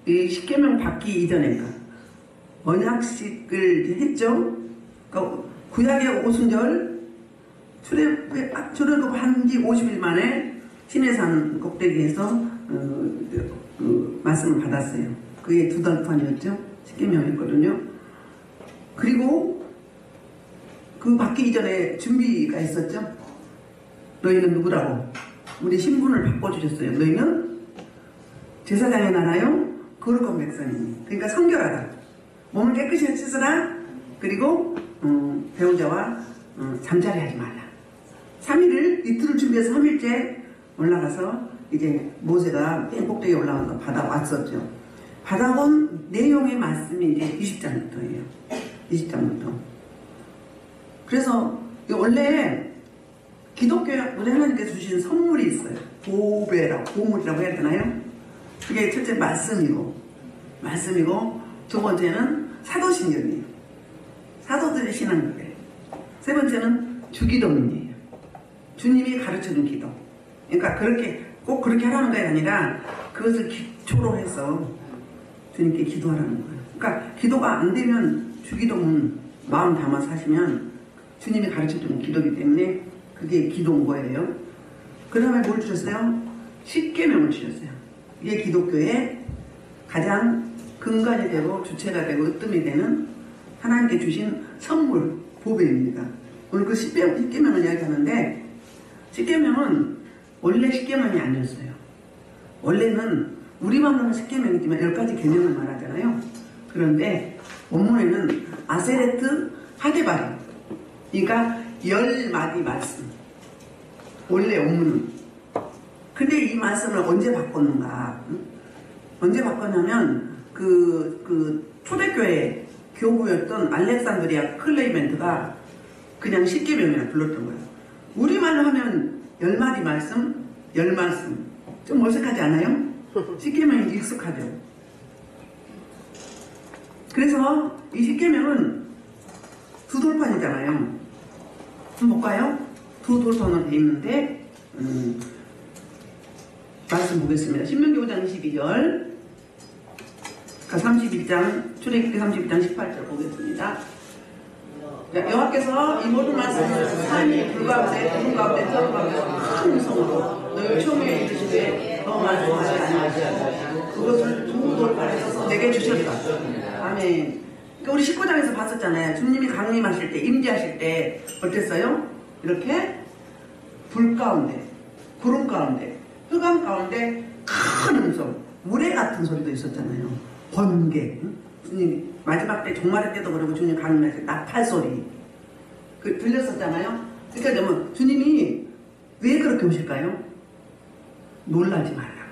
이 십계명 받기 이전에 언약식을 했죠. 그러니까 구약의 오순절 출애굽한 지 50일 만에 시내산 꼭대기에서 말씀을 받았어요. 그게 두 달판이었죠. 십계명이었거든요. 그리고 그 받기 이전에 준비가 있었죠. 너희는 누구라고? 우리 신분을 바꿔주셨어요. 너희는 제사장의 나라요, 거룩한 백성이니. 그러니까 성결하다. 몸을 깨끗이 씻으라. 그리고 배우자와 잠자리 하지 말라. 3일을 이틀을 준비해서 3일째 올라가서 이제 모세가 땡 꼭대기에 올라가서 받아왔었죠. 받아온 내용의 말씀이 이제 20장부터예요. 20장부터. 그래서 원래 기독교에 우리 하나님께서 주신 선물이 있어요. 보물이라고 해야 되나요? 그게 첫째 말씀이고 두 번째는 사도신경이에요. 사도들의 신앙교회. 세 번째는 주기도문이에요. 주님이 가르쳐준 기도. 그러니까 꼭 그렇게 하라는 게 아니라 그것을 기초로 해서 주님께 기도하라는 거예요. 그러니까 기도가 안 되면 주기도문 마음 담아서 하시면 주님이 가르쳐주는 기도이기 때문에 그게 기도인 거예요. 그 다음에 뭘 주셨어요? 십계명을 주셨어요. 이게 기독교의 가장 근간이 되고 주체가 되고 으뜸이 되는 하나님께 주신 선물, 보배입니다. 오늘 그 십계명을 이야기하는데, 십계명은 원래 십계명이 아니었어요. 원래는 우리말로는 십계명이지만 10가지 계명을 말하잖아요. 그런데 원문에는 아세레트 하데바리, 그러니까 10마디 말씀. 원래 원문은. 근데 이 말씀을 언제 바꿨는가? 언제 바꿨냐면 그 초대교회 교부였던 알렉산드리아 클레이멘트가 그냥 십계명이라 불렀던 거예요. 우리말로 하면 10마디 말씀, 10말씀. 좀 어색하지 않아요? 십계명이 익숙하죠. 그래서 이 십계명은 두 돌판이잖아요. 한번 볼까요? 두 돌판으로 되어 있는데 말씀 보겠습니다. 신명기 5장 22절, 31장, 출애굽기 32장 18절 보겠습니다. 여호와께서 이 모든 말씀을 산이 불 가운데 구름 가운데 태양 가운데 큰 음성으로 너희 처음에 이르시되 너 말씀하지 아니하시고 그것을 두 돌판에서 내게 주셨다. 아멘. 그러니까 우리 19장에서 봤었잖아요. 주님이 강림하실 때, 임재하실 때 어땠어요? 이렇게 불 가운데, 구름 가운데, 흑암 가운데 큰 음성, 우레 같은 소리도 있었잖아요. 번개. 주님 마지막 때 종말의 때도 그러고 주님 강림하실 때 나팔 소리 들렸었잖아요. 그러니까 뭐 주님이 왜 그렇게 오실까요? 놀라지 말라.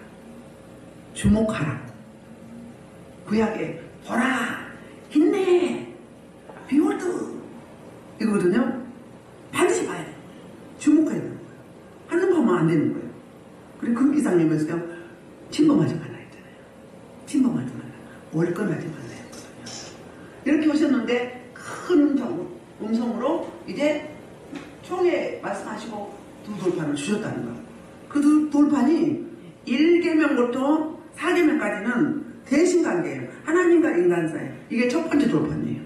주목하라. 구약에 보라, 있네, 비올드 이거거든요. 반드시 봐야 돼요. 주목해야 되는 거예요. 한눈 보면 안 되는 거예요. 그리고 그 이상님에서요, 침범하지 말라 했잖아요. 침범하지 말라. 월권하지 말라 했거든요. 이렇게 오셨는데 큰 음성으로 이제 총회 말씀하시고 두 돌판을 주셨다는 거예요. 그 두 돌판이 1계명부터 4계명까지는 대신관계예요. 하나님과 인간 사이. 이게 첫 번째 돌판이에요.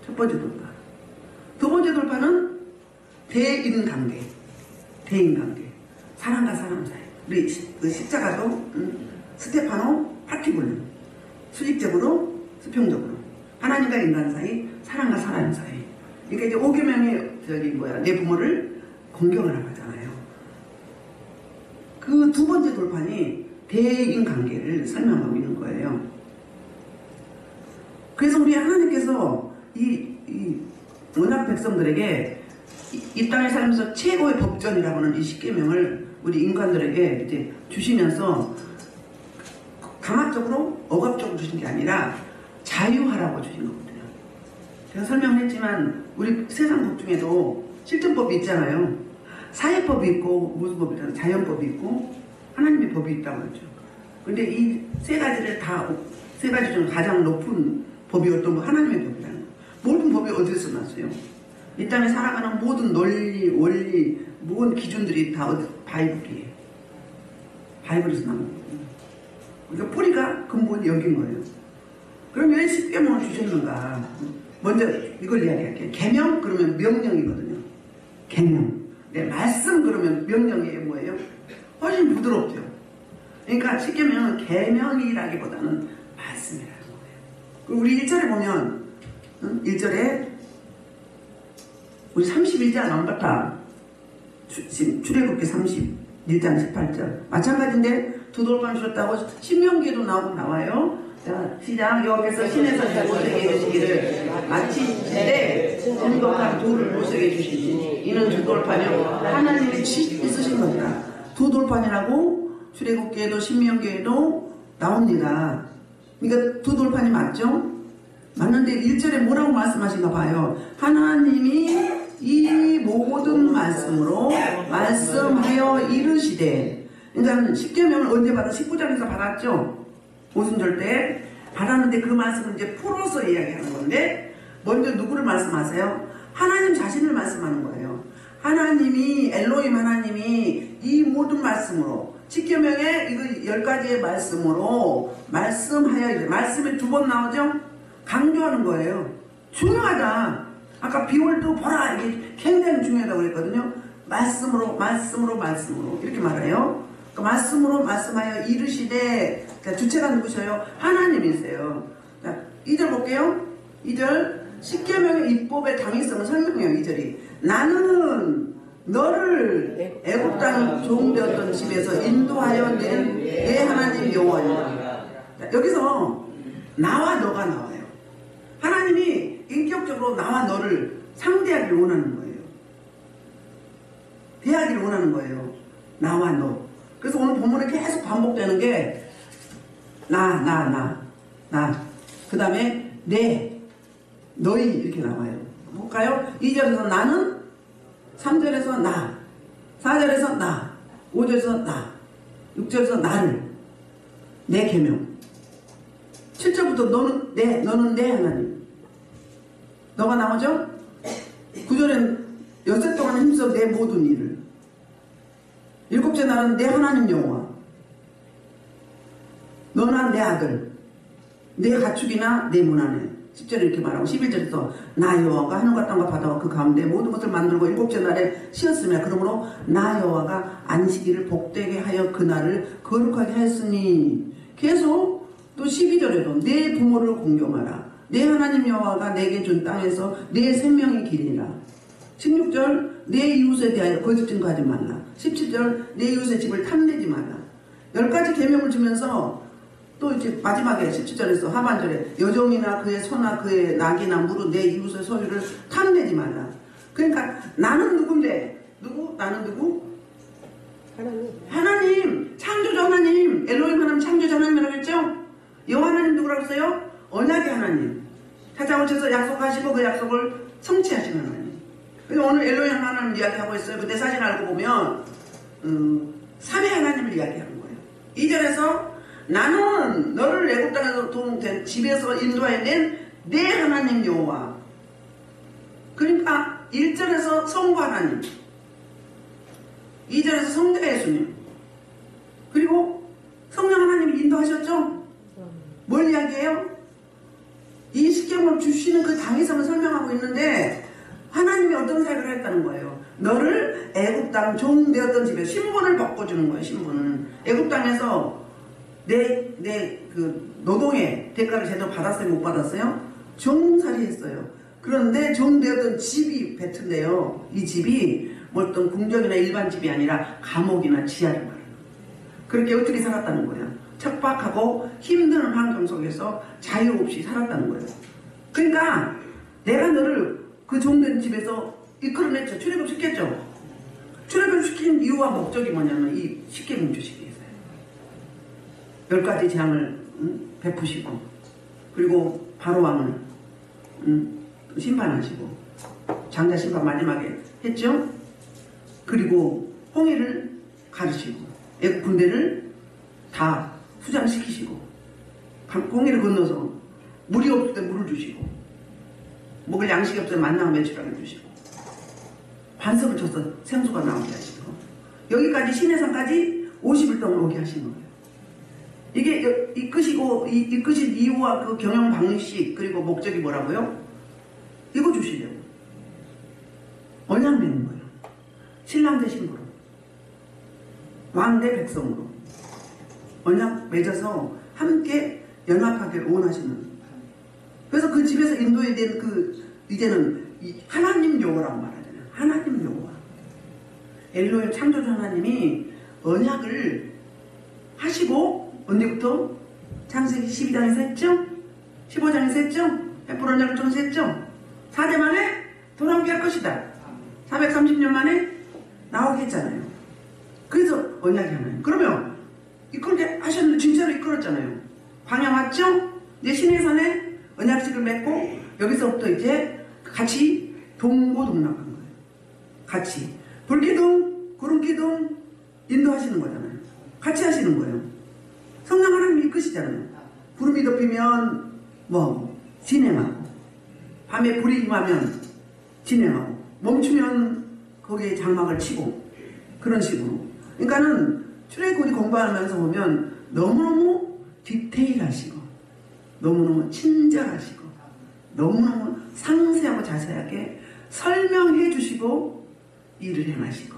첫 번째 돌판. 두 번째 돌판은 대인관계. 대인관계. 사람과 사람 사이. 우리 그 십자가도 스테파노 파티블. 수직적으로, 수평적으로. 하나님과 인간 사이, 사람과 사람 사이. 그러니까 이제 5계명이 내 부모를 공경하라고 하잖아요. 그 두 번째 돌판이 대인관계를 설명하고 있는 거예요. 그래서 우리 하나님께서 이 언약 백성들에게 이 땅에 살면서 최고의 법전이라고 하는 이 십계명을 우리 인간들에게 이제 주시면서 강압적으로 억압적으로 주신 게 아니라 자유하라고 주신 거거든요. 제가 설명을 했지만 우리 세상 법 중에도 실존법이 있잖아요. 사회법이 있고 무슨 법이 있잖아요. 자연법이 있고 하나님의 법이 있다고 그러죠. 근데 이 세 가지를 세 가지 중 가장 높은 법이 어떤 거? 하나님의 법이라는 거. 모든 법이 어디서 났어요? 이 땅에 살아가는 모든 논리, 원리, 모든 기준들이 다 바이블이에요. 바이블에서 나온 거예요. 그러니까 뿌리가 근본이 여긴 거예요. 그럼 왜 10계명을 주셨는가? 먼저 이걸 이야기할게요. 계명 그러면 명령이거든요. 계명. 네, 말씀 그러면 명령이 뭐예요? 훨씬 부드럽죠. 그러니까 10계명은 계명이라기보다는 말씀이라는 거예요. 우리 1절에 보면 1절에 우리 31장 안 같아. 출애굽기 31장 18절 마찬가지인데 두 돌판 주셨다고 신명기에도 나와요. 자, 시작. 여호와께서 신에서 모세에게 이르시기를 마치 때 정독한 돌을 모세에게 주시니 이는 두 돌판이요 하나님이 쓰신 겁니다. 두 돌판이라고 출애굽기에도 신명기에도 나옵니다. 그러니까 두 돌판이 맞죠? 맞는데 1절에 뭐라고 말씀하신가 봐요. 하나님이 이 모든 말씀으로 말씀하여 이르시되. 그러니까 10계명을 언제 받아? 19장에서 받았죠? 오순절 때 받았는데 그 말씀을 이제 풀어서 이야기하는 건데 먼저 누구를 말씀하세요? 하나님 자신을 말씀하는 거예요. 하나님이 엘로힘 하나님이 이 모든 말씀으로 10계명의 이거 10가지의 말씀으로 말씀하여 이제 말씀이 두 번 나오죠? 강조하는 거예요. 중요하다. 아까 비올도 보라 이게 굉장히 중요하다고 그랬거든요. 말씀으로 이렇게 말해요. 그 말씀으로 말씀하여 이르시되. 자, 주체가 누구셔요? 하나님이세요. 자, 2절 볼게요. 2절 10계명의 입법의 당위성을 설명해요. 2절이 나는 너를 애굽 땅 종되었던 집에서 인도하여 낸 내 하나님 여호와니라. 여기서 나와 너가 나와요. 하나님이 인격적으로 나와 너를 상대하기를 원하는 거예요. 대하기를 원하는 거예요. 나와 너. 그래서 오늘 본문에 계속 반복되는 게 나. 그 다음에 내, 너희 이렇게 나와요. 볼까요? 2절에서 나는, 3절에서 나, 4절에서 나, 5절에서 나, 6절에서 나를, 내 계명. 7절부터 너는 내 하나님. 너가 나오죠? 9절엔 여섯 동안 힘써 내 모든 일을. 7째 날은 내 하나님 여호와. 너나 내 아들, 내 가축이나 내 문안에. 10절에 이렇게 말하고 11절에서 나 여호와가 하늘과 땅과 바다와 그 가운데 모든 것을 만들고 7째 날에 쉬었으며 그러므로 나 여호와가 안식일을 복되게 하여 그날을 거룩하게 하였으니. 계속 또 12절에도 내 부모를 공경하라. 내 하나님 여호와가 내게 준 땅에서 내 생명의 길이라. 16절 내 이웃에 대하여 거짓 증거하지 말라. 17절 내 이웃의 집을 탐내지 말라. 10가지 계명을 주면서 또 이제 마지막에 17절에서 하반절에 여종이나 그의 소나 그의 낙이나 무로 내 이웃의 소유를 탐내지 말라. 그러니까 나는 누군데? 나는 누구? 하나님. 창조자 하나님. 엘로힘 하나님 창조자 하나님이라고 했죠? 여호와 하나님 누구라고 했어요? 언약의 하나님. 찾아오셔서 약속하시고 그 약속을 성취하시는 하나님. 그래서 오늘 엘로힘 하나님 이야기하고 있어요. 근데 사실 알고 보면 삼위 하나님을 이야기하는 거예요. 2절에서 나는 너를 애굽 땅에서 도움된 집에서 인도하여 낸 내 하나님 여호와. 그러니까 1절에서 성부 하나님, 2절에서 성자 예수님, 그리고 성령 하나님이 인도하셨죠? 뭘 이야기해요? 이 십계명을 주시는 그 당위성을 설명하고 있는데 하나님이 어떤 사역을 했다는 거예요. 너를 애굽 땅 종되었던 집에 신분을 바꿔주는 거예요. 신분을. 애굽 땅에서 그 노동의 대가를 제대로 받았어요? 못 받았어요? 종살이 했어요. 그런데 종되었던 집이 배트인데요. 이 집이 뭐 어떤 궁정이나 일반 집이 아니라 감옥이나 지하를 말해요. 그렇게 어떻게 살았다는 거예요? 척박하고 힘든 환경 속에서 자유 없이 살았다는 거예요. 그러니까 내가 너를 그 종된 집에서 이끌어냈죠. 출애굽시켰죠. 출애굽시킨 이유와 목적이 뭐냐면 이 십계명 주시기 위해서요. 10가지 재앙을 베푸시고 그리고 바로왕을 심판하시고 장자 심판 마지막에 했죠. 그리고 홍해를 가르치고 애굽 군대를 다 수장시키시고 홍해를 건너서 물이 없을 때 물을 주시고 먹을 양식이 없을 때 만나와 매출하게 주시고 반석을 쳐서 생수가 나오게 하시고 여기까지 시내산까지 50일 동안 오게 하신 거예요. 이게 이끄시고 이끄신 이유와 그 경영 방식 그리고 목적이 뭐라고요? 이거 주시려고. 언약 맺는 거예요. 신랑 대 신부로. 왕 대 백성으로. 언약 맺어서 함께 연합하기를 원하시는. 그래서 그 집에서 인도에 대한 이제는 하나님 여호와라고 말하잖아요. 하나님 여호와. 엘로힘 창조주 하나님이 언약을 하시고 언제부터? 창세기 12장에서 했죠? 15장에서 했죠? 햇불 언약을 통해서 했죠? 4대 만에 돌아오게 할 것이다. 430년 만에 나오게 했잖아요. 그래서 언약이 하나님. 그러면 이끌게 하셨는데 진짜로 이끌었잖아요. 광야 맞죠? 이제 시내산에 언약식을 맺고 여기서부터 이제 같이 동고동락한 거예요. 같이 불기둥, 구름기둥 인도하시는 거잖아요. 같이 하시는 거예요. 성령 하나님이 이끄시잖아요. 구름이 덮이면 진행하고, 밤에 불이 임하면 진행하고, 멈추면 거기에 장막을 치고, 그런 식으로. 그러니까는 출애굽기 공부하면서 보면 너무너무 디테일하시고, 너무너무 친절하시고, 너무너무 상세하고 자세하게 설명해 주시고 일을 행하시고,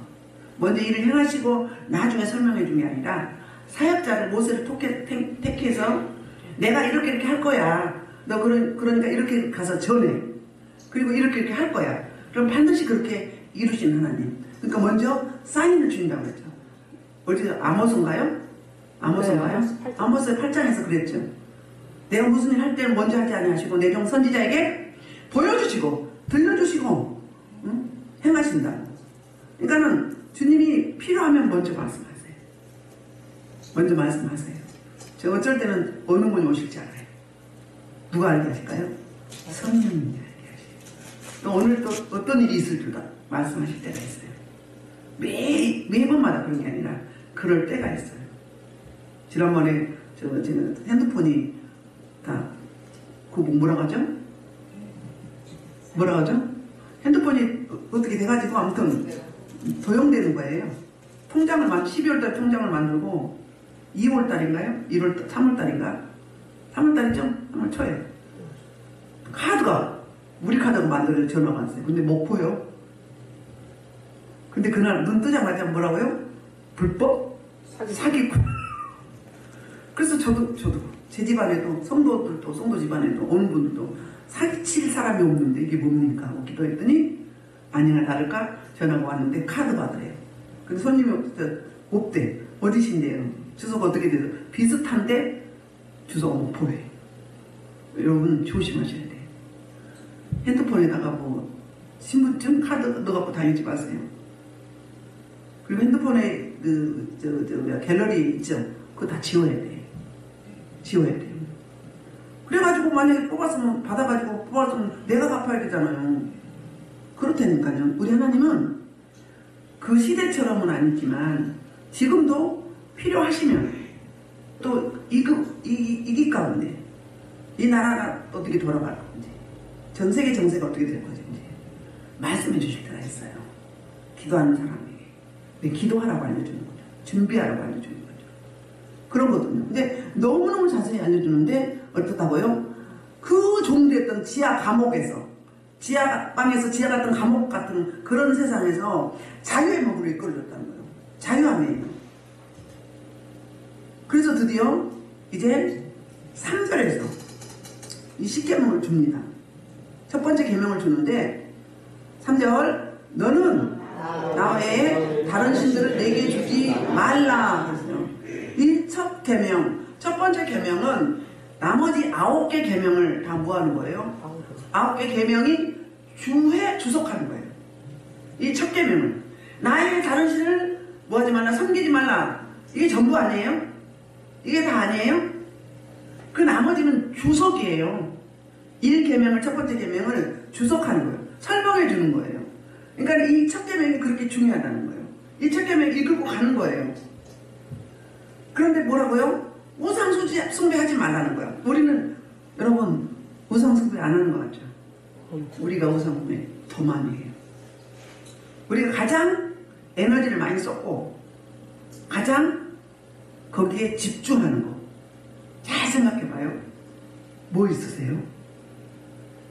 먼저 일을 행하시고 나중에 설명해 준 게 아니라 사역자를 모세를 택해서 내가 이렇게 할 거야. 너 그러니까 이렇게 가서 전해. 그리고 이렇게 할 거야. 그럼 반드시 그렇게 이루신 하나님. 그러니까 먼저 사인을 주신다고 했죠. 어디 아모스인가요? 아모스인가요? 네, 아모스 8장에서 그랬죠. 내가 무슨 일 할 때는 먼저 하지 아니하시고 내 종 선지자에게 보여주시고 들려주시고 행하신다. 그러니까는 주님이 필요하면 먼저 말씀하세요. 먼저 말씀하세요. 저 어쩔 때는 어느 분이 오실지 알아요. 누가 알게 하실까요? 성령님이 알게 하시죠. 또 오늘 또 어떤 일이 있을 줄 말씀하실 때가 있어요. 매번마다 그런 게 아니라 그럴 때가 있어요. 지난번에 지금 핸드폰이 다 뭐라고 하죠? 뭐라고 하죠? 핸드폰이 어떻게 돼가지고 아무튼 도용되는 거예요. 통장을 12월달 통장을 만들고 2월달인가요? 3월달인가? 3월달이죠? 3월 초에 카드가 우리 카드가 만들어서 전화가 왔어요. 근데 못 보여. 근데 그날 눈 뜨자마자 뭐라고요? 불법? 사기꾼. 그래서 저도 제 집안에도 성도 집안에도 어느 분들도 사기칠 사람이 없는데 이게 뭡니까? 하고 기도했더니 아니나 다를까 전화가 왔는데 카드 받으래요. 근데 손님이 없대. 어디신데요? 주소가 어떻게 돼서 비슷한데 주소가 못 보여요. 여러분 조심하셔야 돼요. 핸드폰에다가 신분증 카드 넣어갖고 다니지 마세요. 그리고 핸드폰에 갤러리 있죠? 그거 다 지워야 돼. 지워야 돼요. 그래가지고 만약에 받아가지고 뽑았으면 내가 갚아야 되잖아요. 그렇다니까요. 우리 하나님은 그 시대처럼은 아니지만 지금도 필요하시면 또 이기 가운데 이 나라가 어떻게 돌아갈 건지 전 세계 정세가 어떻게 될 건지 말씀해 주실 때가 있어요. 기도하는 사람에게 기도하라고 알려주는 거죠. 준비하라고 알려주는 거죠. 그런 거거든요. 근데 너무너무 자세히 알려주는데 어떻다고요? 그 종됐던 지하 감옥에서 지하방에서 지하 같은 감옥 같은 그런 세상에서 자유의 몸으로 이끌어줬다는 거예요. 자유함이에요. 그래서 드디어 이제 3절에서 이 10계명을 줍니다. 첫 번째 계명을 주는데 3절 너는 나 외에 다른 신들을 내게 주지 말라. 이 첫 계명, 첫 번째 계명은 나머지 9개 계명을 다 뭐하는 거예요? 9개 계명이 주에 주석하는 거예요. 이 첫 계명은 나의 다른 신을 뭐하지 말라, 섬기지 말라. 이게 전부 아니에요? 이게 다 아니에요? 그 나머지는 주석이에요. 1계명을 첫 번째 계명을 주석하는 거예요. 설명해 주는 거예요. 그러니까 이 첫 계명이 그렇게 중요하다는 거예요. 이 첫 계명 이끌고 가는 거예요. 그런데 뭐라고요? 우상 숭배하지 말라는 거예요. 우리는 여러분 우상 숭배 안 하는 것 같죠? 우리가 우상 숭배 더 많이 해요. 우리가 가장 에너지를 많이 썼고 가장 거기에 집중하는 거 잘 생각해봐요. 뭐 있으세요?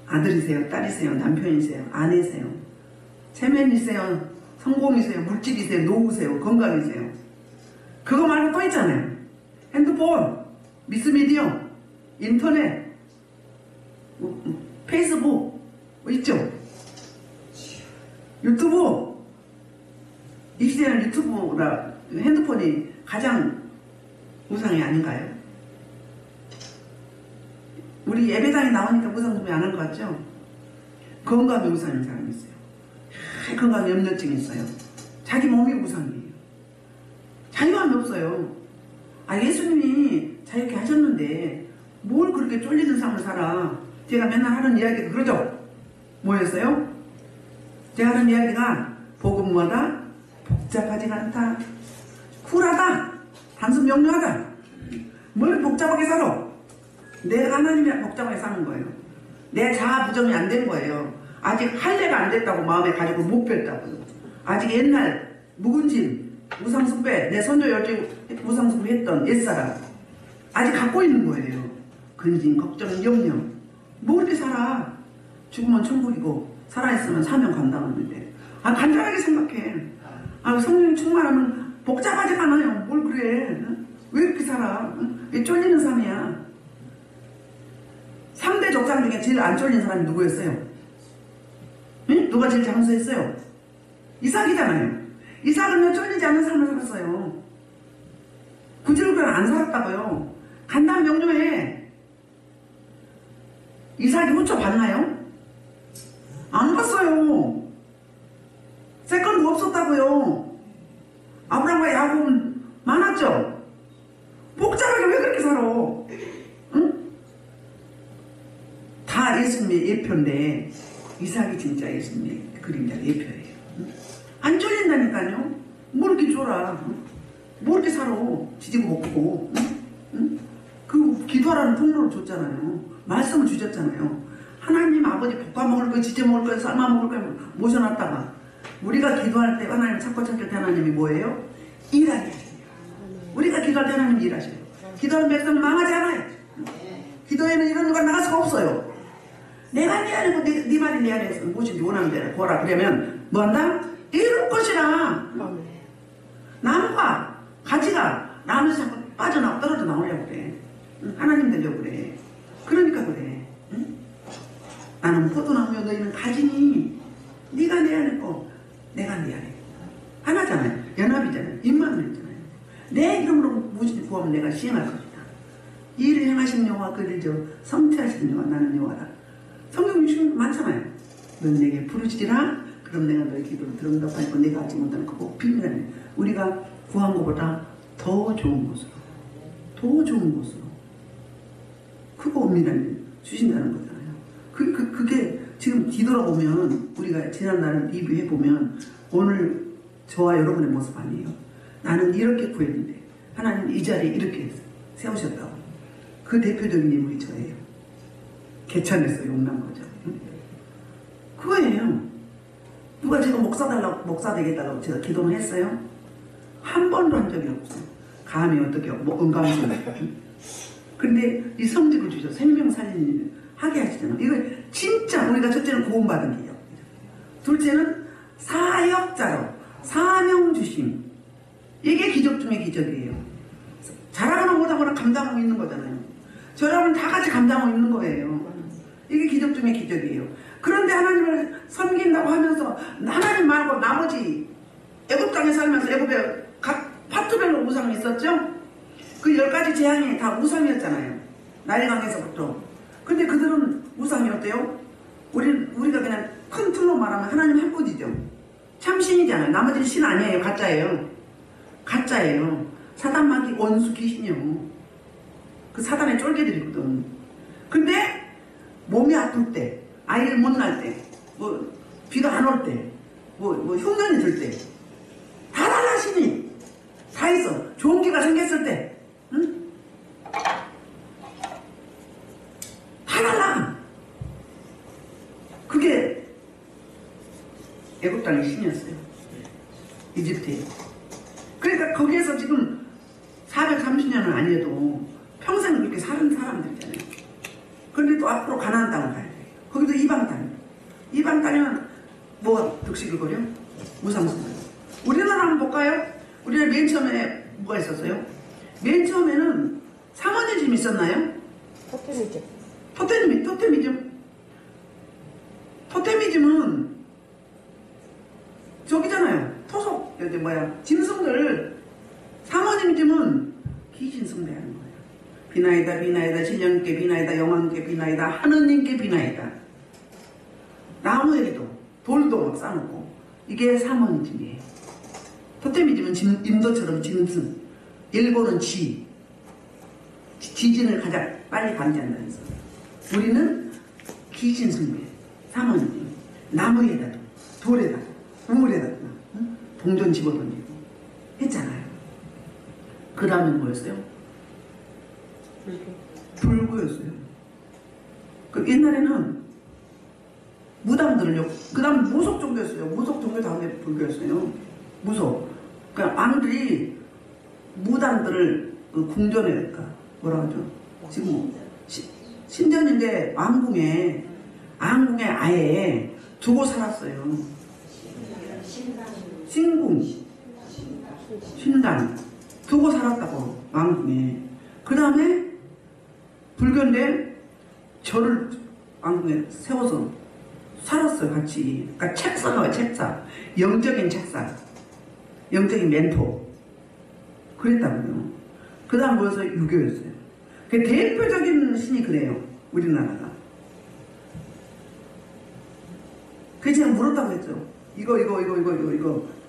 아들이세요? 딸이세요? 남편이세요? 아내세요? 체면이세요? 성공이세요? 물질이세요? 노후세요? 건강이세요? 그거 말고 또 있잖아요. 핸드폰, 미스미디어, 인터넷, 페이스북 뭐 있죠? 유튜브. 이 시대는 유튜브라 핸드폰이 가장 우상이 아닌가요? 우리 예배당에 나오니까 우상 안 한 것 같죠? 건강이 우상인 사람이 있어요. 건강 염려증이 있어요. 자기 몸이 우상이에요. 자유함이 없어요. 예수님이 자유케 하셨는데 뭘 그렇게 쫄리는 삶을 살아. 제가 맨날 하는 이야기가 그러죠? 뭐였어요? 제가 하는 이야기가 복음마다 복잡하지가 않다. 쿨하다. 단순 명료하다. 뭘 복잡하게 살아? 내가 하나님이랑 복잡하게 사는 거예요. 내 자아 부정이 안 된 거예요. 아직 할례가 안 됐다고 마음에 가지고 못 뺐다고요. 아직 옛날 묵은짐, 우상숭배, 내 선조 열지 우상숭배 했던 옛사람 아직 갖고 있는 거예요. 근심, 걱정, 염려. 뭐 그렇게 살아? 죽으면 천국이고 살아있으면 사명 감당하는데. 간단하게 생각해. 성령 충만하면 복잡하지 않아요. 뭘 그래? 왜 이렇게 살아? 왜 쫄리는 삶이야? 3대 족장 중에 제일 안 쫄린 사람이 누구였어요? 응? 누가 제일 장수했어요? 이삭이잖아요. 이삭은 쫄리지 않는 삶을 살았어요. 구질구질 안 살았다고요. 간단 명료해. 이삭이 후처 봤나요? 안 봤어요. 세컨도 없었다고요. 아브라함과 야곱은 많았죠. 복잡하게 왜 그렇게 살아? 응? 다 예수님의 예표인데 이삭이 진짜 예수님의 그림자 예표예요. 응? 안 쫄린다니까요. 뭐 이렇게 쫄아? 뭐 이렇게 살아? 지지고 볶고. 응? 응? 그 기도하라는 통로를 줬잖아요. 말씀을 주셨잖아요. 하나님 아버지 볶아 먹을 거, 지져 먹을 거, 삶아 먹을 거 모셔놨다가 우리가 기도할 때 하나님 찾고 찾을 때 하나님이 뭐예요? 일하게 하시네요. 우리가 기도할 때 하나님이 일하셔요. 기도하는 백성은 망하지 않아요. 기도에는 이런 누가 나갈 수가 없어요. 내가 네 안에 네 말이 내 안에서 무엇인지 원하는 대로 구하라. 그러면 뭐 한다? 이룰 것이라. 나무가 가지가 나무에서 자꾸 빠져나오고 떨어져 나오려고 그래. 하나님 되려고 그래. 그러니까 그래. 응? 나는 포도나무여 너희는 가지니 네가 내 안에 있고 내가 네 안에 있고 하나잖아요. 연합이잖아요. 입만을 했잖아요. 내 이름으로 무엇인지 구하면 내가 시행할 것이다. 이 일을 행하신 여호와 그를 성취하시는 여호와 나는 여호와다. 성경 유신 많잖아요. 넌 내게 부르짖으라 그럼 내가 너의 기도를 들은다고 내가 하지 못하는 거 꼭 빌미라네. 우리가 구한 것보다 더 좋은 곳으로 크고 은밀한 주신다는 거잖아요. 그게 지금 뒤돌아보면 우리가 지난날 리뷰해보면 오늘 저와 여러분의 모습 아니에요. 나는 이렇게 구했는데 하나님 이 자리에 이렇게 세우셨다고. 그 대표적인 인물이 저예요. 개천에서 용난 거죠. 그거예요. 누가 제가 목사 되겠다고 제가 기도는 했어요? 한 번도 한 적이 없어요. 감히 어떻게 은감성. 근데 이 성직을 주셔서 생명 살리는 일을 하게 하시잖아요. 이거 진짜 우리가 첫째는 구원받은 길이요. 둘째는 사역자로 사명 주심. 이게 기적 중의 기적이에요. 잘하거나 못하거나 감당하고 있는 거잖아요. 저라면 다 같이 감당하고 있는 거예요. 이게 기적 중의 기적이에요. 그런데 하나님을 섬긴다고 하면서 하나님 말고 나머지 애굽 땅에 살면서 애굽에 각 파트별로 우상이 있었죠? 그 10가지 재앙이 다 우상이었잖아요. 나일강에서부터. 근데 그들은 우상이 어때요? 우리가 그냥 큰 틀로 말하면 하나님 한 분이죠. 참신이잖아요. 나머지는 신 아니에요. 가짜예요. 사단마귀 원수 귀신이요. 그 사단의 쫄개들이거든. 근데 몸이 아플 때, 아이를 못 낳을 때, 뭐 비가 안 올 때, 뭐 흉년이 들 때, 다 달라 신이. 다 있어. 좋은 기가 생겼을 때, 응? 다 달라. 그게 애굽 땅의 신이었어요. 이집트에. 그러니까 거기에서 지금 430년은 아니어도 평생 그렇게 또 앞으로 가나안 땅을 가야 돼. 거기도 이방 땅. 이방 땅이면 뭐가 득식을 거려? 무상승. 우리나라 한번 볼까요? 우리나라 맨 처음에 뭐가 있었어요? 맨 처음에는 사모니즘 있었나요? 토테미즘. 토테미즘은 저기잖아요. 토속, 여기 뭐야, 짐승들. 사모니즘은 귀신 숭배하는 거예요. 비나이다, 비나이다, 신령께 비나이다, 영왕께 비나이다, 하느님께 비나이다. 나무에도 돌도 막 쌓아놓고. 이게 사모니즘이에요. 토테미즘은 인도처럼 짐승. 일본은 지진을 가장 빨리 감지한다 해서. 우리는 귀신 숭배, 사모니즘. 나무에다, 돌에다, 우물에다 동전 집어던지고 했잖아요. 그 다음에 뭐였어요? 불교였어요. 그 옛날에는 무당들을요. 그 다음 무속 종교였어요. 무속 종교 다음에 불교였어요. 무속. 그러니까 왕들이 무당들을 궁전에, 그러니까 뭐라 하죠? 지금 뭐 신전인데 왕궁에 아예 두고 살았어요. 신당 두고 살았다고 왕궁에. 그 다음에 불교인데 절을 왕궁에 세워서 살았어요. 같이. 그러니까 책사가 책사, 영적인 책사, 영적인 멘토 그랬다고요. 그 다음 뭐였어요? 유교였어요. 그 대표적인 신이 그래요. 우리나라가. 그래서 제가 물었다고 했죠. 이거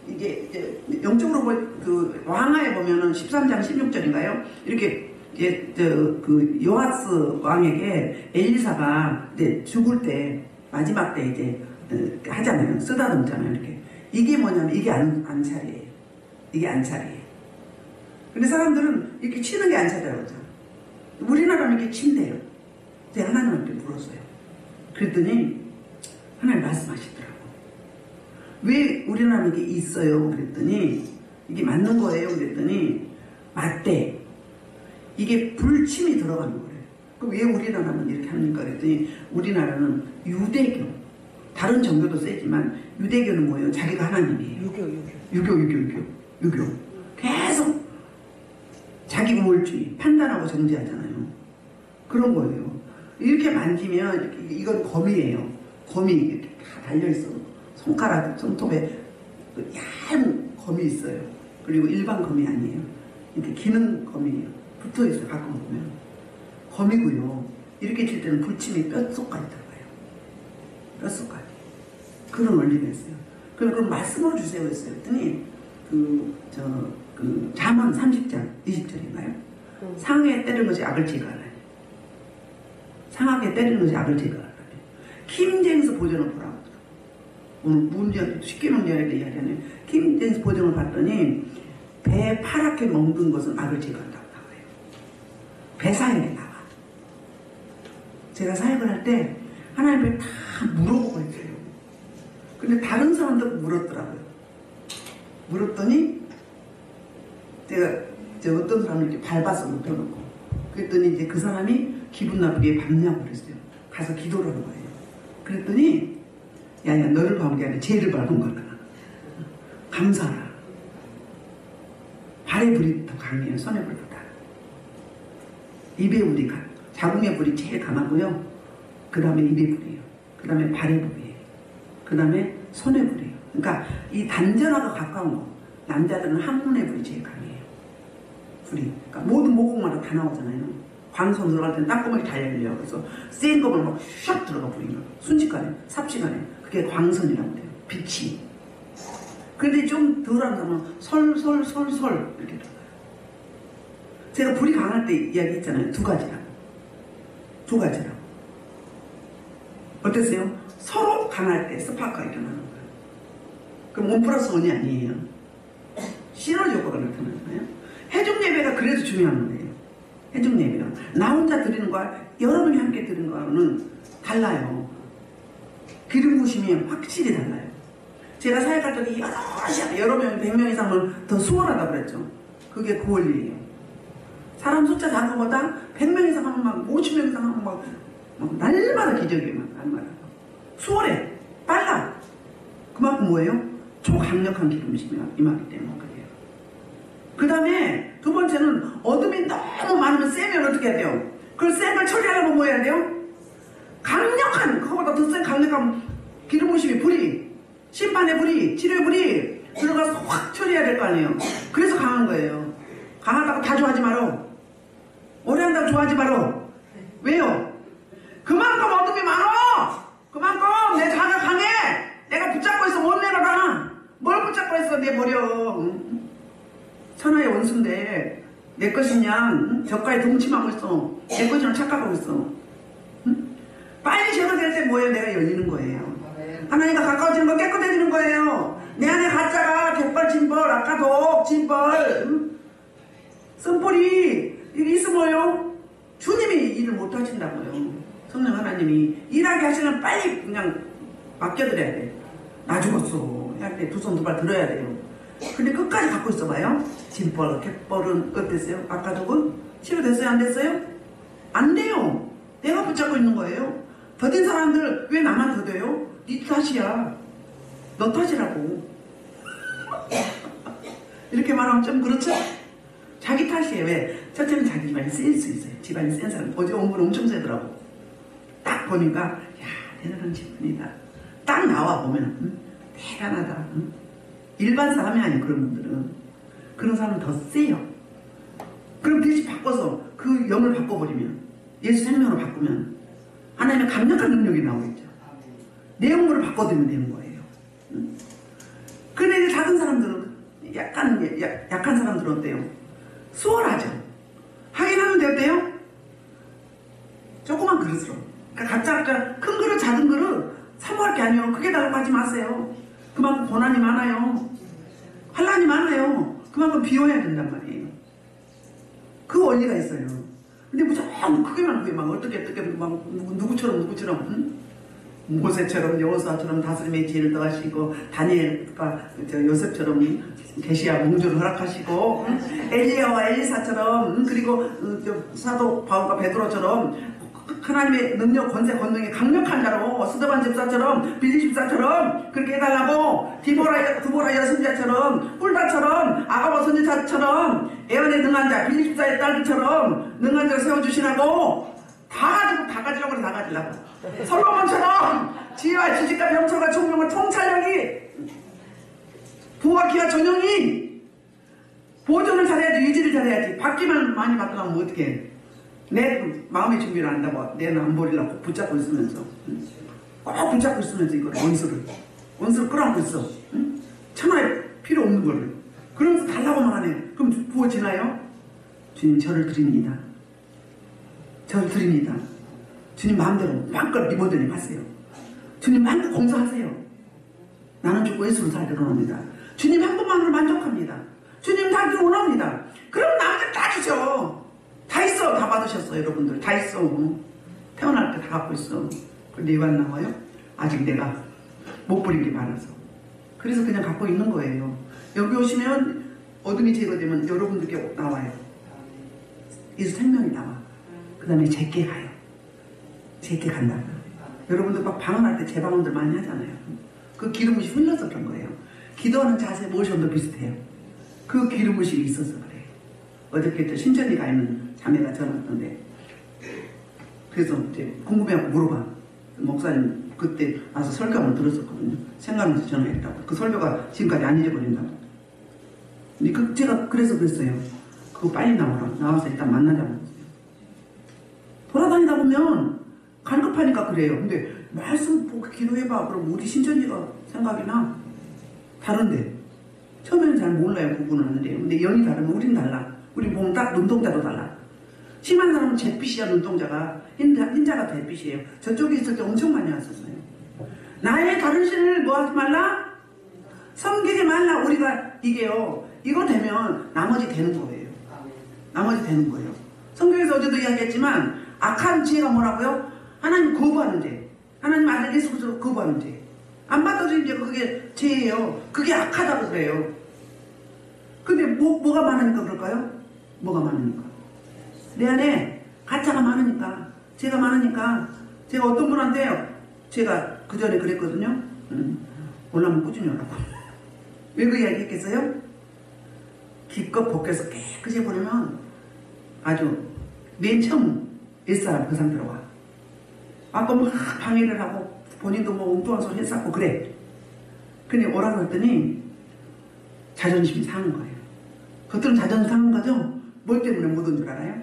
이게 이제 영적으로 그 왕하에 보면은 13장 16절인가요? 이렇게 이제 그 요하스 왕에게 엘리사가 이제 죽을 때 마지막 때 이제 하잖아요. 쓰다듬잖아요. 이렇게. 이게 뭐냐면 이게 안찰이에요. 이게 안찰이에요. 근데 사람들은 이렇게 치는 게 안찰이라고 하죠. 우리나라는 이렇게 친대요. 제가 하나님한테 물었어요. 그랬더니 하나님 말씀하시더라고. 왜 우리나라는 이게 있어요? 그랬더니 이게 맞는 거예요? 그랬더니 맞대. 이게 불침이 들어가는 거래요. 그럼 왜 우리나라는 이렇게 합니까? 그랬더니 우리나라는 유대교, 다른 종교도 세지만 유대교는 뭐예요? 자기가 하나님이에요. 유교. 계속 자기 우월주의, 판단하고 정죄하잖아요. 그런 거예요. 이렇게 만지면 이건 검이에요. 검이 이렇게 다 달려있어. 손가락, 손톱에 얇은 검이 있어요. 그리고 일반 검이 아니에요. 이렇게 기는 검이에요. 붙어있어요. 가끔 보면. 검이고요. 이렇게 칠 때는 불침이 뼛속까지 들어가요. 뼛속까지. 그런 원리가 있어요. 그럼 말씀으로 주세요. 했어요. 그랬더니 잠언 30장 20절인가요? 상에 때리는 것이 악을 제거하라니. 상하게 때리는 것이 악을 제거하라니. 킹제임스 버전을 보라고. 오늘 문제한테 쉽게 문제한테 이야기하네. 킹제임스 버전을 봤더니 배 파랗게 먹는 것은 악을 제거한다고 나와요. 배 사역에 나와. 제가 사역을 할 때 하나님을 다 물어보고 있어요. 근데 다른 사람도 물었더라고요. 물었더니 제가 어떤 사람을 이렇게 밟아서 눕혀놓고 그랬더니 이제 그 사람이 기분 나쁘게 밟냐고 그랬어요. 가서 기도를 하는 거예요. 그랬더니 야야 너를 밟은 게 아니라 쟤를 밟은 거다. 감사하라. 발의 불이 더 강해요. 손의 불보다. 입의 불이 자궁의 불이 제일 강하고요. 그 다음에 입의 불이에요. 그 다음에 발의 불이에요. 그 다음에 손의 불이에요. 그러니까 이 단전하고 가까운 거. 남자들은 항문의 불이 제일 강해요. 불이. 그러니까 모든 모공마다 다 나오잖아요. 광선 들어갈 때는 땅구멍이 다 열려요. 그래서 센 거를 막 샥 들어가 버리는 순식간에, 삽시간에. 그게 광선이라고 돼요. 빛이. 근데 좀 덜한 사람은 솔솔 이렇게 들어가요. 제가 불이 강할 때 이야기했잖아요. 두 가지라고. 어땠어요? 서로 강할 때 스파크가 일어나는 거예요. 그럼 1 플러스 1이 아니에요. 시너지 효과가 나타나잖아요. 해중 예배가 그래서 중요한 거예요. 해중 예배가. 나 혼자 드리는 거와 여러분이 함께 드리는 거와는 달라요. 기름 부심이 확실히 달라요. 제가 사역할 때 여러 명, 100명 이상은 더 수월하다고 그랬죠. 그게 그 원리예요. 사람 숫자 작은 것보다 100명 이상 하면 막 50명 이상 하면 막 날마다 기적이에요. 날마다. 수월해. 빨라. 그만큼 뭐예요? 초강력한 기름이 임하기 때문에 그래요. 그 다음에 두 번째는 어둠이 너무 많으면 세면 어떻게 해야 돼요? 그걸 센 걸 처리하려면 뭐 해야 돼요? 강력한, 그거보다 더 센 강력한 기름 부심이 불이, 심판의 불이, 치료의 불이 들어가서 확 처리해야 될 거 아니에요. 그래서 강한 거예요. 강하다고 다 좋아하지 마라. 오래 한다고 좋아하지 마라. 왜요? 그만큼 어둠이 많아. 그만큼 내 자가 강해. 내가 붙잡고 있어. 못 내려가. 뭘 붙잡고 있어. 내 버려. 천하의 원수인데 내 것이냐. 저가에 동침하고 있어. 내 것이랑 착각하고 있어. 빨리 제거될 때 뭐예요? 내가 열리는 거예요. 하나님과 가까워지는 거, 깨끗해지는 거예요. 내 안에 가짜가 갯벌, 진벌, 아까도 진벌, 쓴뿌리 이게 있으면요 주님이 일을 못 하신다고요. 성령 하나님이 일하게 하시면 빨리 그냥 맡겨드려야 돼. 나 죽었어 할 때 두 손 두 발 들어야 돼요. 근데 끝까지 갖고 있어봐요. 진벌, 갯벌은 어땠어요? 아까도 치료됐어요? 안 됐어요? 안 돼요. 내가 붙잡고 있는 거예요. 더딘 사람들 왜 나만 더뎌요? 네 탓이야. 너 탓이라고. 이렇게 말하면 좀 그렇죠? 자기 탓이에요. 왜? 첫째는 자기 집안이 센 수 있어요. 집안이 센 사람. 어제 온 분 엄청 세더라고. 딱 보니까 야 대단한 집안이다. 딱 나와 보면 대단하다. 일반 사람이 아니에요. 그런 분들은. 그런 사람은 더 세요. 그럼 대신 바꿔서 그 영을 바꿔버리면 예수 생명으로 바꾸면 하나님의 강력한 능력이 나오겠죠. 내용물을 바꿔두면 되는 거예요. 근데 작은 사람들은 약한 사람들은 어때요? 수월하죠. 하긴 하는데 어때요? 조그만 그릇으로. 그러니까 각자 큰 그릇 작은 그릇 사모할 게 아니에요. 크게 달라고 하지 마세요. 그만큼 고난이 많아요. 환난이 많아요. 그만큼 비워야 된단 말이에요. 그 원리가 있어요. 근데 무조건 크게만 그게 막 어떻게 막 누구처럼 모세처럼 여호수아처럼 다스림의 지혜를 더하시고 다니엘과 요셉처럼 계시야 공주를 허락하시고 엘리야와 엘리사처럼 그리고 사도 바울과 베드로처럼 하나님의 능력 권세 권능이 강력한 자로 스데반 집사처럼 빌리 집사처럼 그렇게 해달라고 디보라 여선자처럼 hul다처럼 아가보 선지자처럼 애언에 능한 자 빌리 집사의 딸들처럼 능한 자를 세워주시라고 다 가지려고 다 가지려고 솔로몬처럼 지혜와 지식과 명철과 총명과 통찰력이 부와 기와 전용이 보존을 잘해야지 유지를 잘해야지 받기만 많이 받더라면 어떡해. 내 마음의 준비를 안다고 내는 안 버리려고 붙잡고 있으면서 꼭 붙잡고 있으면서 이걸 원수를 끌어안고 있어. 천하에 필요 없는 거를 그러면서 달라고만 하네. 그럼 부어지나요? 주님 저를 드립니다. 저를 드립니다. 주님 마음대로 마음껏 리모델링 하세요. 주님 마음껏 공사하세요. 나는 죽고 예수를 살도록 합니다. 주님 한 분만으로 만족합니다. 주님 다 원합니다. 그럼 나한테 다 주죠. 다 있어. 다 받으셨어. 여러분들 다 있어. 태어날 때 다 갖고 있어. 근데 왜 안 나와요? 아직 내가 못 버린 게 많아서. 그래서 그냥 갖고 있는 거예요. 여기 오시면 어둠이 제거되면 여러분들께 나와요. 예수 생명이 나와. 그 다음에 제게 가요. 제게 간다. 여러분들 막 방언할 때 재방언들 많이 하잖아요. 그 기름부심 흘러서 그런 거예요. 기도하는 자세 모션도 비슷해요. 그 기름부심이 있어서 그래요. 어저께 또 신천지 가 있는 자매가 전화 왔던데 그래서 이제 궁금해하고 물어봐. 목사님 그때 와서 설교 한번 들었었거든요. 생각나서 전화했다고. 그 설교가 지금까지 안 잊어버린다고. 근데 제가 그래서 그랬어요. 그거 빨리 나와라. 나와서 일단 만나자고. 돌아다니다 보면 갈급하니까 그래요. 근데 말씀 보고 기도해봐. 그럼 우리 신천지가 생각이 나. 다른데 처음에는 잘 몰라요. 구분을 하는데 근데 영이 다르면 우린 달라. 우린 보면 딱 눈동자도 달라. 심한 사람은 잿빛이야. 눈동자가 흰자가 잿빛이에요. 저쪽에 있을 때 엄청 많이 왔었어요. 나의 다른 신을 뭐 하지 말라? 섬기지 말라. 우리가 이게요. 이거 되면 나머지 되는 거예요. 나머지 되는 거예요. 성경에서 어제도 이야기했지만 악한 지혜가 뭐라고요? 하나님 거부하는 죄. 하나님 아들 예수 그리스도를 거부하는 죄. 안 받아주는 죄 그게 죄예요. 그게 악하다고 그래요. 근데 뭐가 많으니까 그럴까요? 뭐가 많으니까. 내 안에 가짜가 많으니까 죄가 많으니까 제가 어떤 분한테 제가 그 전에 그랬거든요. 올라면 꾸준히 오라고. 왜 그 이야기 했겠어요? 기껏 벗겨서 깨끗이 버리면 아주 맨 처음 옛사람 그 상태로 와. 아까 뭐 방해를 하고 본인도 뭐 엉뚱한 소리 했었고 그래. 근데 오라고 했더니 자존심이 상한 거예요. 겉으로는 자존심 상한 거죠? 뭘 때문에 못 온 줄 알아요?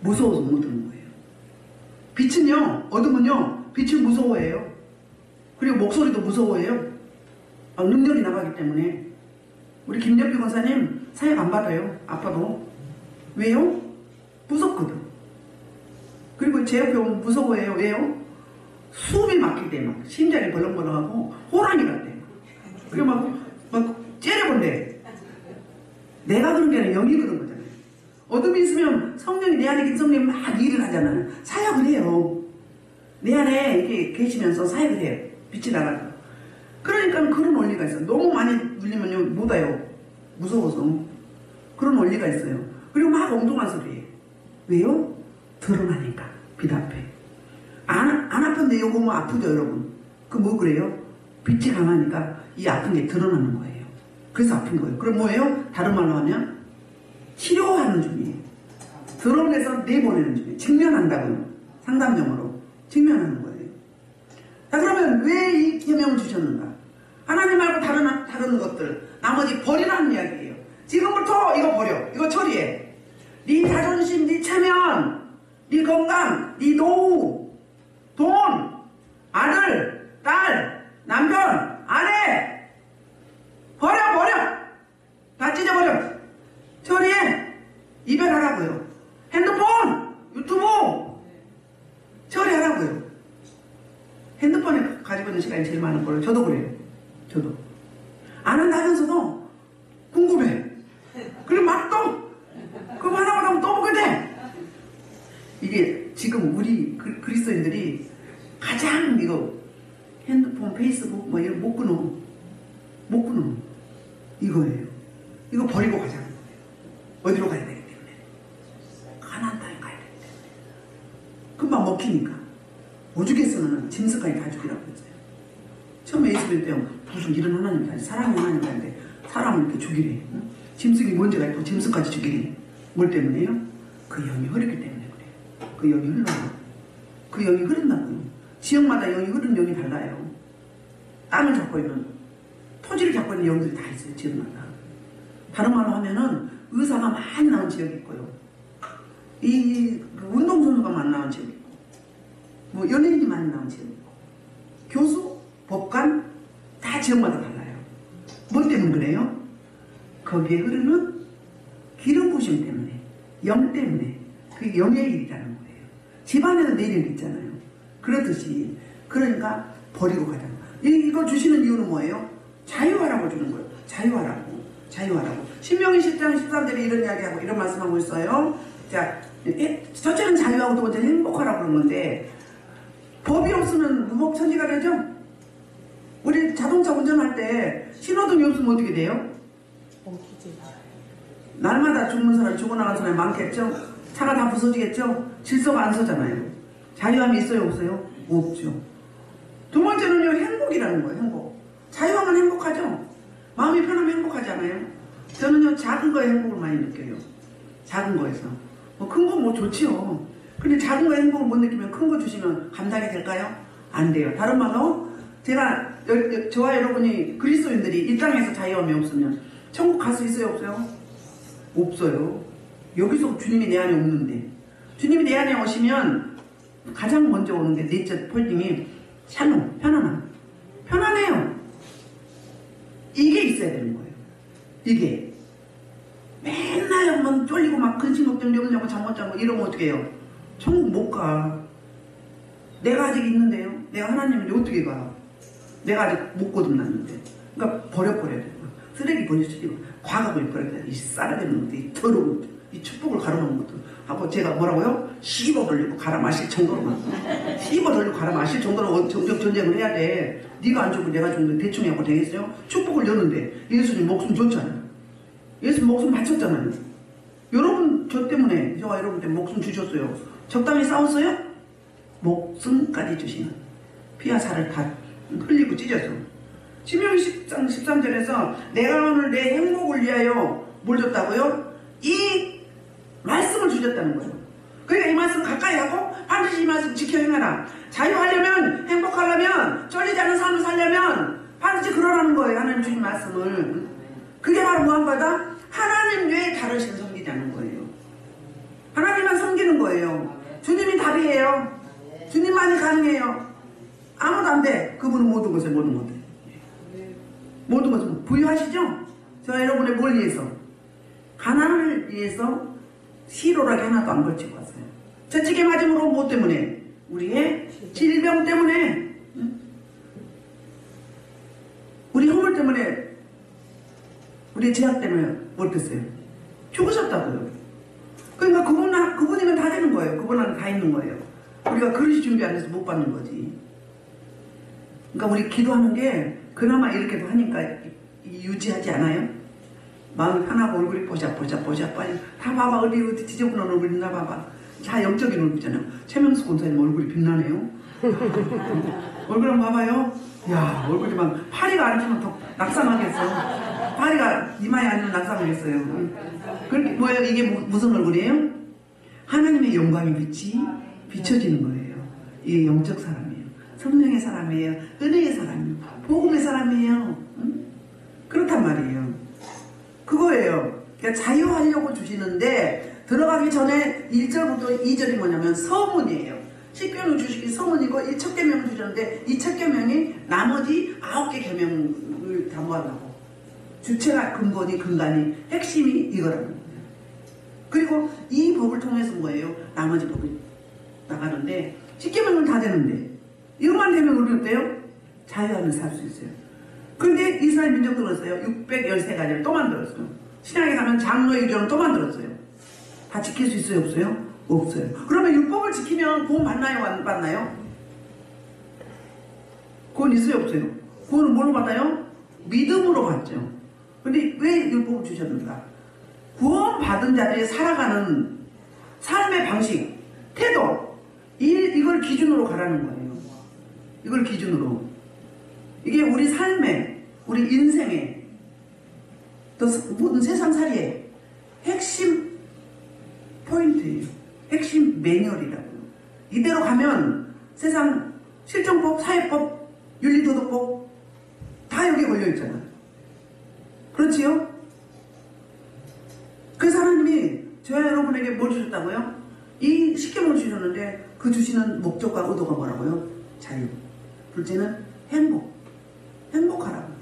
무서워서 못 오는 거예요. 빛은요, 어둠은요, 빛을 무서워해요. 그리고 목소리도 무서워해요. 능력이 나가기 때문에. 우리 김depu 권사님 사역 안 받아요. 아파도. 왜요? 무섭거든. 그리고 제 옆에 오면 무서워해요. 왜요? 숨이 막힐 때 막 심장이 벌렁벌렁하고 호랑이 같대. 그리고 막 째려본대. 내가 그런 게 아니라 영이 그런 거잖아요. 어둠이 있으면 성령이 내 안에 계신 성령이 막 일을 하잖아요. 사역을 해요. 내 안에 이렇게 계시면서 사역을 해요. 빛이 나가서. 그러니까 그런 원리가 있어요. 너무 많이 눌리면요 못 와요. 무서워서. 그런 원리가 있어요. 그리고 막 엉뚱한 소리예요. 왜요? 드러나니까. 빛 앞에. 안 아픈데 요거 뭐 아프죠 여러분? 그 뭐 그래요? 빛이 강하니까 이 아픈 게 드러나는 거예요. 그래서 아픈 거예요. 그럼 뭐예요? 다른 말로 하면 치료하는 중이에요. 드러내서 내보내는 중이에요. 직면한다고요. 상담용어로. 직면하는 거예요. 자, 그러면 왜 이 계명을 주셨는가? 하나님 말고 다른 것들 나머지 버리라는 이야기예요. 지금부터 이거 버려. 이거 처리해. 네 자존심, 네 체면, 네 건강, 네 노후, 돈, 아들, 딸, 남편, 아내 버려. 다 찢어버려. 처리해. 이별하라고요. 핸드폰, 유튜브 처리하라고요. 핸드폰에 가지고 있는 시간이 제일 많은 거예요. 저도 그래요. 저도 안 한다 하면서도 궁금해. 그리고 막 또 그거 하나만 하면 또 보게 돼. 이게 지금 우리 그리스도인들이 가장 이거 핸드폰, 페이스북 뭐 이런 못 끊어 이거예요. 이거 버리고 가자는 거예요. 어디로 가야 되기 때문에. 가나안 땅에 가야 되기 때문에. 금방 먹히니까. 오죽했으면 짐승까지 다 죽이라고 했어요. 처음에 예수님 때 무슨 이런 하나님이 아니 사랑의 하나님이 아닌데 사람을 이렇게 죽이래. 응? 짐승이 문제가 있고 짐승까지 죽이래. 뭘 때문에요? 그 영이 흐르기 때문에 그래요. 그 영이 흘러요. 그 영이 흐른다고요. 지역마다 영이 흐르는 영이 달라요. 땅을 잡고 있는 토지를 잡고 있는 영들이 다 있어요. 지역마다. 다른 말로 하면은 의사가 많이 나온 지역이 있고요. 그 운동선수가 많이 나온 지역이 있고 뭐 연예인이 많이 나온 지역이 있고 교수, 법관 다 지역마다 달라요. 뭐 때문에 그래요? 거기에 흐르는 기름 부심 때문에, 영 때문에. 그게 영의 일이라는 거예요. 집안에도 내일 있잖아요. 그렇듯이. 그러니까 버리고 가자는 거예요. 이거 주시는 이유는 뭐예요? 자유하라고 주는 거예요. 자유하라고. 신명기 10장 13절에 이런 이야기하고 이런 말씀하고 있어요. 자, 첫째는 자유하고 두 번째는 행복하라고 그런 건데 법이 없으면 무법천지가 되죠? 우리 자동차 운전할 때 신호등이 없으면 어떻게 돼요? 날마다 죽는 사람, 죽어나간 사람이 많겠죠? 차가 다 부서지겠죠? 질서가 안 서잖아요. 자유함이 있어요, 없어요? 없죠. 두 번째는요, 행복이라는 거예요, 행복. 자유하면 행복하죠? 마음이 편하면 행복하지 않아요? 저는요, 작은 거에 행복을 많이 느껴요. 작은 거에서. 큰 거 뭐 좋지요. 근데 작은 거에 행복을 못 느끼면 큰 거 주시면 감당이 될까요? 안 돼요. 다른 말로, 저와 여러분이 그리스도인들이 이 땅에서 자유함이 없으면 천국 갈 수 있어요, 없어요? 없어요. 여기서 주님이 내 안에 없는데. 주님이 내 안에 오시면 가장 먼저 오는 게 넷째 폴딩이 샬롬, 편안해요. 이게 있어야 되는 거예요. 이게. 맨날 한번 쫄리고 막 근심 걱정, 염려고 잠 못 자고 이러면 어떻게 해요? 천국 못 가. 내가 아직 있는데요. 내가 하나님인데 어떻게 가? 내가 아직 못 거듭났는데. 그러니까 버려야 돼. 쓰레기 버리시고 과거 버려야 돼. 이 쌀아대는 것도, 이 더러운 이 축복을 가로놓은 것도 하고 제가 뭐라고요? 씹어 돌리고 갈아 마실 정도로만 씹어 돌리고 갈아 마실 정도로 정적 전쟁을 해야 돼. 네가 안 죽고 내가 죽는데 대충 하고 되겠어요? 축복을 여는데 예수님 목숨 줬잖아요. 예수님 목숨 바쳤잖아요. 여러분 저 때문에 저와 여러분 때문에 목숨 주셨어요. 적당히 싸웠어요? 목숨까지 주시는 피와 살을 다 흘리고 찢어서 신명기 13절에서 내가 오늘 내 행복을 위하여 뭘 줬다고요? 이 말씀을 주셨다는 거예요. 그러니까 이 말씀 가까이 하고 반드시 이 말씀 지켜 행하라. 자유하려면, 행복하려면, 쫄리지 않은 삶을 살려면 반드시 그러라는 거예요. 하나님 주신 말씀을. 그게 바로 무엇보다 하나님 외에 다른 신 섬기지 않는 거예요. 하나님만 섬기는 거예요. 주님이 답이에요. 주님만이 가능해요. 아무도 안 돼. 그분은 모든 것을 모든 것. 모든 것을 부유하시죠? 저 여러분의 뭘 위해서? 가난을 위해서 희로하게 하나도 안 걸치고 왔어요. 채찍에 맞음으로 뭐 때문에? 우리의 질병 때문에, 우리 허물 때문에, 우리의 제약 때문에 어땠어요? 죽으셨다고요. 그러니까 그분이면 다 되는 거예요. 그분은 다 있는 거예요. 우리가 그릇이 준비 안 돼서 못 받는 거지. 그러니까 우리 기도하는 게 그나마 이렇게도 하니까 유지하지 않아요? 마음이 편하고 얼굴이 뽀샤뽀샤 다 봐봐. 어디 지저분한 얼굴 있나 봐봐. 다 영적인 얼굴이잖아요. 최명수 권사님 얼굴이 빛나네요. 얼굴 한번 봐봐요. 야, 얼굴이 막 파리가 아니지만 더 낙상하겠어. 파리가 이마에 앉으면 낙상하겠어요. 그렇게 뭐예요? 이게 무슨 얼굴이에요? 하나님의 영광의 빛이 비춰지는 거예요. 이게 영적 사람이에요. 성령의 사람이에요. 은혜의 사람이에요. 복음의 사람이에요. 그렇단 말이에요. 그거예요. 그러니까 자유하려고 주시는데 들어가기 전에 1절부터 2절이 뭐냐면 서문이에요. 십계명을 주시기 서문이고 이 첫 계명을 주셨는데 이 첫 계명이 나머지 9개 계명을 다 모아놓고 주체가 근간이 핵심이 이거라는 거예요. 그리고 이 법을 통해서 뭐예요? 나머지 법이 나가는데 십계명은 다 되는데 이것만 되면 우리 어때요? 자유하면서 살 수 있어요. 근데 이스라엘 민족 들었어요. 613가지를 또 만들었어요. 신약에 가면 장로의 유전을 또 만들었어요. 다 지킬 수 있어요? 없어요? 없어요. 그러면 율법을 지키면 구원 받나요? 안 받나요? 구원 있어요? 없어요? 구원은 뭘로 받아요? 믿음으로 받죠. 근데 왜 율법을 주셨는가? 구원 받은 자들이 살아가는 삶의 방식, 태도, 이걸 기준으로 가라는 거예요. 이걸 기준으로. 이게 우리 삶에, 우리 인생에, 또 모든 세상살이의 핵심 포인트예요. 핵심 매뉴얼이라고요. 이대로 가면 세상 실정법, 사회법, 윤리도덕법 다 여기 걸려있잖아. 그렇지요? 그래서 하나님이 저와 여러분에게 뭘 주셨다고요? 이 십계명을 주셨는데 그 주시는 목적과 의도가 뭐라고요? 자유. 둘째는 행복. 행복하라고.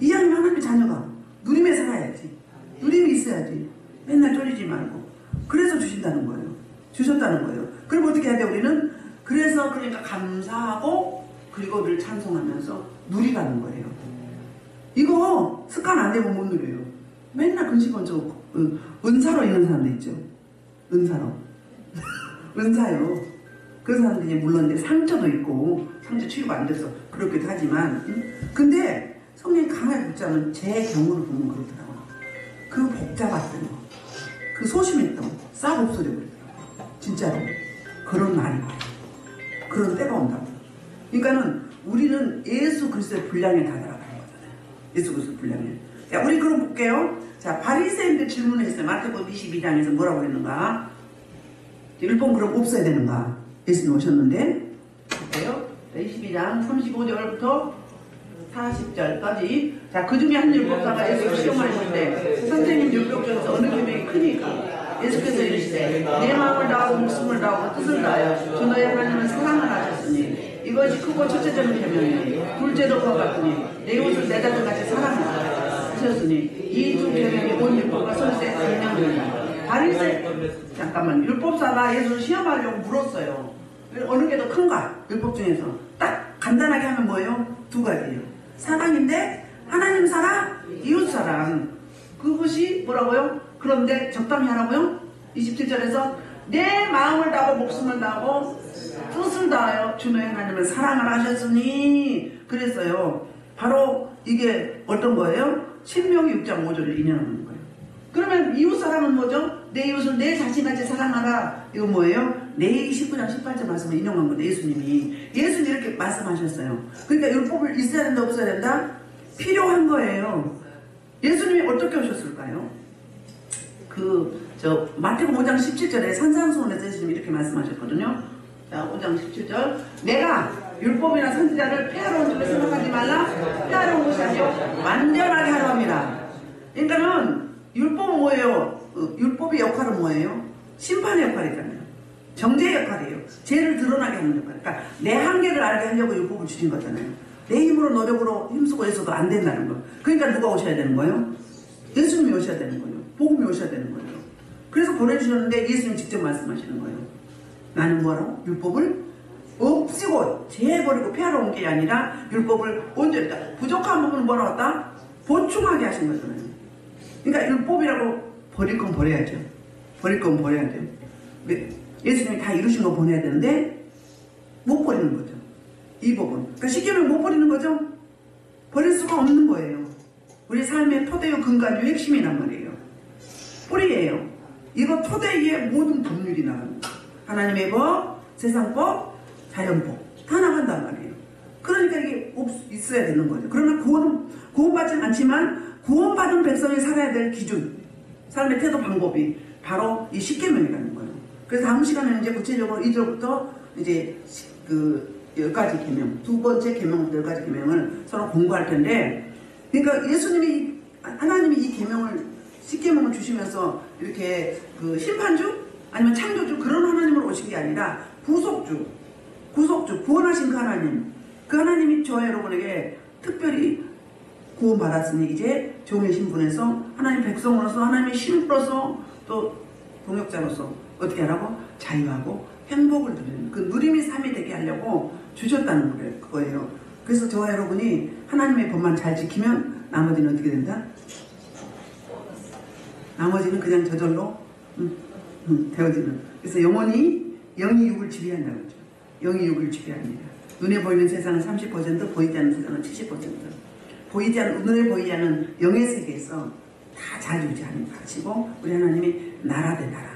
이왕이면 하나님의 자녀가 누림에 살아야지. 누림이 있어야지. 맨날 쫄리지 말고. 그래서 주신다는 거예요. 주셨다는 거예요. 그럼 어떻게 해야 돼 우리는? 그래서 그러니까 감사하고 그리고 늘 찬송하면서 누리라는 거예요. 이거 습관 안 되면 못 누려요. 맨날 근심번쩍 은사로 있는 사람도 있죠. 은사로. 은사요. 그 사람들이 물론 상처도 있고 상처 치유가 안 돼서 그렇기도 하지만 근데 성령이 강하게 붙자면 제 경우를 보면 그렇더라고요. 그 복잡했던 거, 그 소심했던 거 싹 없어져버리더라고요. 진짜로. 그런 날이 와요. 그런 때가 온다고. 그러니까는 우리는 예수 그리스도의 분량에 다다라는 거잖아요. 예수 그리스도의 분량에. 자, 우리 그럼 볼게요. 자, 바리새인들 질문을 했어요. 마태복음 22장에서 뭐라고 했는가? 율법 그럼 없어야 되는가? 예수님 오셨는데 볼게요. 22장 35절부터 40절까지. 자, 그 중에 한 율법사가 예수를 시험하실 때 선생님 율법 중에서 어느 계명이 크니까 예수께서 이르시되 내 마음을 다하고 목숨을 다하고 뜻을 다하여 주 너의 하나님을 사랑을 하셨으니 이것이 크고 첫째적인 계명이니 둘째도 그와 같으니 내 이웃을 내 자신같이 사랑하라 하셨으니 이 두 계명이 온 율법과 설세 강령이니라. 바리새 잠깐만 율법사가 예수를 시험하려고 물었어요. 어느 게 더 큰가? 율법 중에서 딱 간단하게 하면 뭐예요? 두 가지예요. 사랑인데 하나님 사랑, 이웃 사랑. 그것이 뭐라고요? 그런데 적당히 하라고요? 27절에서 내 마음을 다하고 목숨을 다하고 뜻을 다하여 주 너의 하나님을 사랑을 하셨으니 그랬어요. 바로 이게 어떤 거예요? 신명기 6장 5절을 인용하는 거예요. 그러면 이웃 사랑은 뭐죠? 내 이웃을 내 자신같이 사랑하라. 이거 뭐예요? 레위기 19장 18절 말씀을 인용한 건데 예수님이 이렇게 말씀하셨어요. 그러니까 율법을 있어야 된다 없어야 된다? 필요한 거예요. 예수님이 어떻게 오셨을까요? 마태복음 5장 17절에 산상수훈에서 예수님이 이렇게 말씀하셨거든요. 자, 5장 17절. 내가 율법이나 선지자를 폐하러 온 줄로 생각하지 말라. 폐하러 온 것이 아니요 완전하게 하려 합니다. 그러니까는 율법은 뭐예요? 율법의 역할은 뭐예요? 심판의 역할이잖아요. 정죄의 역할이에요. 죄를 드러나게 하는 역할. 그러니까 내 한계를 알게 하려고 율법을 주신 거잖아요. 내 힘으로 노력으로 힘쓰고 해서도 안 된다는 거. 그러니까 누가 오셔야 되는 거예요? 예수님이 오셔야 되는 거예요. 복음이 오셔야 되는 거예요. 그래서 보내주셨는데 예수님 직접 말씀하시는 거예요. 나는 뭐라고? 율법을 없애고 제해버리고 폐하러 온 게 아니라 율법을 온전히 부족한 부분은 뭐라고 했다? 보충하게 하신 거잖아요. 그러니까 율법이라고 버릴 건 버려야죠. 버릴 건 버려야 돼요. 예수님이 다 이루신 거 보내야 되는데 못 버리는 거죠. 이 법은. 그러니까 쉽게 말하면 못 버리는 거죠. 버릴 수가 없는 거예요. 우리 삶의 토대요 근간요 핵심이란 말이에요. 뿌리예요. 이거 토대 위에 모든 법률이 나갑니다. 하나님의 법, 세상법, 자연법 다 나간단 말이에요. 그러니까 이게 있어야 되는 거죠. 그러나 구원받지는 않지만 구원받은 백성이 살아야 될 기준, 삶의 태도 방법이 바로 이 십계명이라는 거예요. 그래서 다음 시간에는 이제 구체적으로 2절부터 이제 10가지 계명, 두 번째 계명부터 10가지 계명을 서로 공부할 텐데, 그러니까 예수님이 하나님이 이 계명을 10계명을 주시면서 이렇게 심판주 아니면 창조주 그런 하나님으로 오신 게 아니라 구속주, 구원하신 그 하나님이 저와 여러분에게 특별히 구원받았으니 이제 종의 신분에서 하나님 백성으로서 하나님의 신부로서 또 동역자로서 어떻게 하라고? 자유하고 행복을 누리는 그 누림의 삶이 되게 하려고 주셨다는 거예요. 그래서 저와 여러분이 하나님의 법만 잘 지키면 나머지는 어떻게 된다? 나머지는 그냥 저절로 되어지는. 그래서 영이 육을 지배한다고 그러죠. 영이 육을 지배합니다. 눈에 보이는 세상은 30%, 보이지 않는 세상은 70%. 눈에 보이지 않는 영의 세계에서 다 자유자는 가시고 우리 하나님이 나라 대 나라.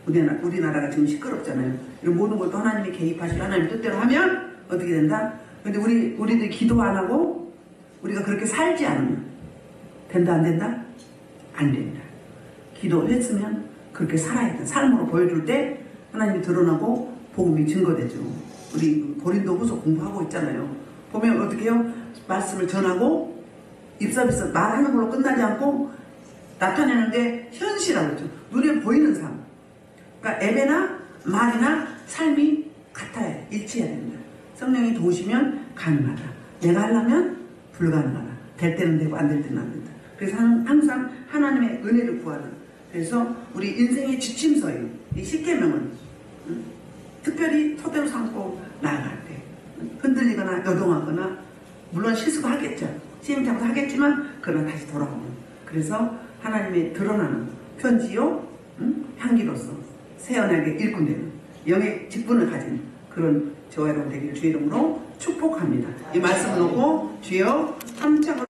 우리나라가 지금 시끄럽잖아요. 이런 모든 것도 하나님이 개입하시고 하나님 뜻대로 하면 어떻게 된다? 근데 우리들이 기도 안 하고 우리가 그렇게 살지 않으면 된다 안 된다? 안 된다. 기도했으면 그렇게 살아야 된다. 삶으로 보여줄 때 하나님이 드러나고 복음이 증거되죠. 우리 고린도후서 공부하고 있잖아요. 보면 어떻게 해요? 말씀을 전하고 입사비서 말하는 걸로 끝나지 않고 나타내는데 현실이라고 그러죠. 눈에 보이는 삶. 그러니까 예배나 말이나 삶이 같아야 일치해야 됩니다. 성령이 도우시면 가능하다. 내가 하려면 불가능하다. 될 때는 되고 안 될 때는 안 된다. 그래서 항상 하나님의 은혜를 구하는. 그래서 우리 인생의 지침서예요. 이 십계명은 특별히 토대로 삼고 나아갈 때 흔들리거나 여동하거나 물론 실수도 하겠죠. 시행착오도 하겠지만 그러나 다시 돌아오는. 그래서 하나님의 드러나는 편지요 향기로서 새언약의 일꾼되는 영의 직분을 가진 그런 저와 여러분 되기를 주의 이름으로 축복합니다. 이 말씀을 놓고 주여 한